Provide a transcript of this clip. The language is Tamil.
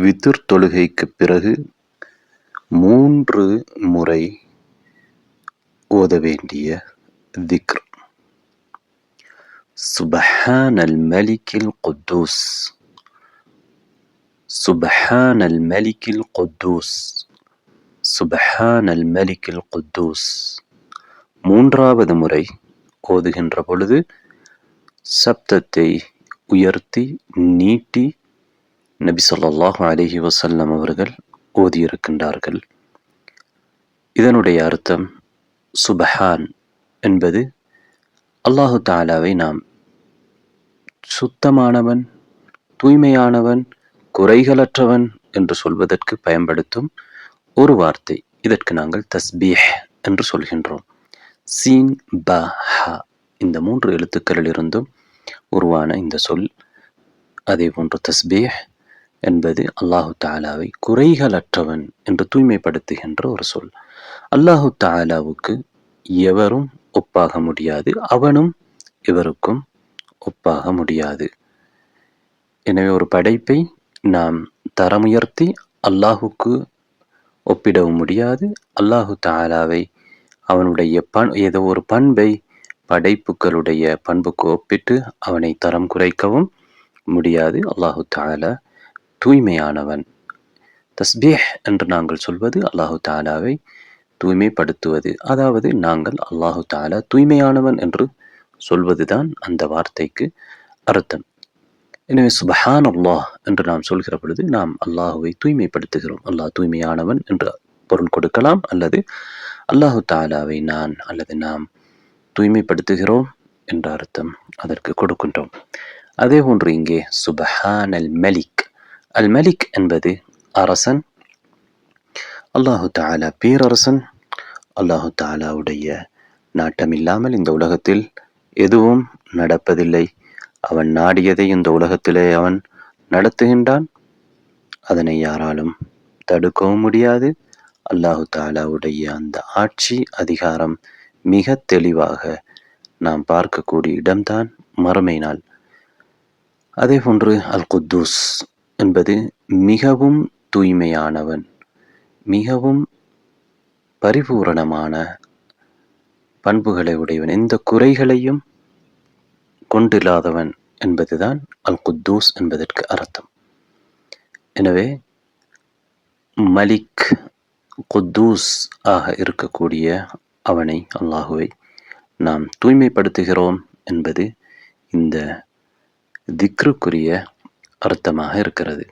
வித்ர் தொழுகைக்குப் பிறகு 3 முறை ஓத வேண்டிய திக்ர். சுப்ஹானல் மலிக்கில் குத்தூஸ், சுப்ஹானல் மலிக்கில் குத்தூஸ், சுப்ஹானல் மலிக்கில் குத்தூஸ். 3வது முறை ஓதுகின்ற பொழுது சப்தத்தை உயர்த்தி நீட்டி நபி ஸல்லல்லாஹு அலைஹி வஸல்லம் அவர்கள் ஓதியிருக்கின்றார்கள். இதனுடைய அர்த்தம், சுப்ஹான் என்பது அல்லாஹு தஆலாவை நாம் சுத்தமானவன், தூய்மையானவன், குறைகளற்றவன் என்று சொல்வதற்கு பயன்படுத்தும் ஒரு வார்த்தை. இதற்கு நாங்கள் தஸ்பீஹ் என்று சொல்கின்றோம். சீன் ப ஹ இந்த 3 எழுத்துக்களிலிருந்தும் உருவான இந்த சொல். அதேபோன்று தஸ்பீஹ் என்பது அல்லாஹு தஆலாவை குறைகளற்றவன் என்று தூய்மைப்படுத்துகின்ற ஒரு சொல். அல்லாஹு தஆலாவுக்கு எவரும் ஒப்பாக முடியாது, அவனும் எவருக்கும் ஒப்பாக முடியாது. எனவே ஒரு படைப்பை நாம் தரமுயர்த்தி அல்லாஹுக்கு ஒப்பிடவும் முடியாது. அல்லாஹு தஆலாவை அவனுடைய ஏதோ ஒரு பண்பை படைப்புகளுடைய பண்புக்கு ஒப்பிட்டு அவனை தரம் குறைக்கவும் முடியாது. அல்லாஹு தஆலா தூய்மையானவன். தஸ்பீஹ் என்று நாங்கள் சொல்வது அல்லாஹு தஆலாவை தூய்மைப்படுத்துவது. அதாவது நாங்கள் அல்லாஹு தஆலா தூய்மையானவன் என்று சொல்வதுதான் அந்த வார்த்தைக்கு அர்த்தம். எனவே சுப்ஹானல்லாஹ் என்று நாம் சொல்கிற பொழுது நாம் அல்லாஹுவை தூய்மைப்படுத்துகிறோம். அல்லாஹ் தூய்மையானவன் என்று பொருள் கொடுக்கலாம், அல்லது அல்லாஹு தஆலாவை நான் அல்லது நாம் தூய்மைப்படுத்துகிறோம் என்ற அர்த்தம் அதற்கு கொடுக்கின்றோம். அதே போன்று இங்கே சுப்ஹானல் மலிக், அல் மலிக் என்பது அரசன். அல்லாஹு தஆலா பேரரசன். அல்லாஹு தஆலாவுடைய நாட்டமில்லாமல் இந்த உலகத்தில் எதுவும் நடப்பதில்லை. அவன் நாடியதை இந்த உலகத்திலே அவன் நடத்துகின்றான். அதனை யாராலும் தடுக்கவும் முடியாது. அல்லாஹு தஆலாவுடைய அந்த ஆட்சி அதிகாரம் மிக தெளிவாக நாம் பார்க்கக்கூடிய இடம்தான் மறுமை நாள். அதேபோன்று அல் குத்தூஸ் என்பது மிகவும் தூய்மையானவன், மிகவும் பரிபூரணமான பண்புகளை உடையவன், எந்த குறைகளையும் கொண்டில்லாதவன் என்பதுதான் அல் குத்தூஸ் என்பதற்கு அர்த்தம். எனவே மலிக், குத்தூஸ் ஆக இருக்கக்கூடிய அவனை, அல்லாஹுவை நாம் தூய்மைப்படுத்துகிறோம் என்பது இந்த திக்ருக்குரிய அர்த்தமாக இருக்கிறது.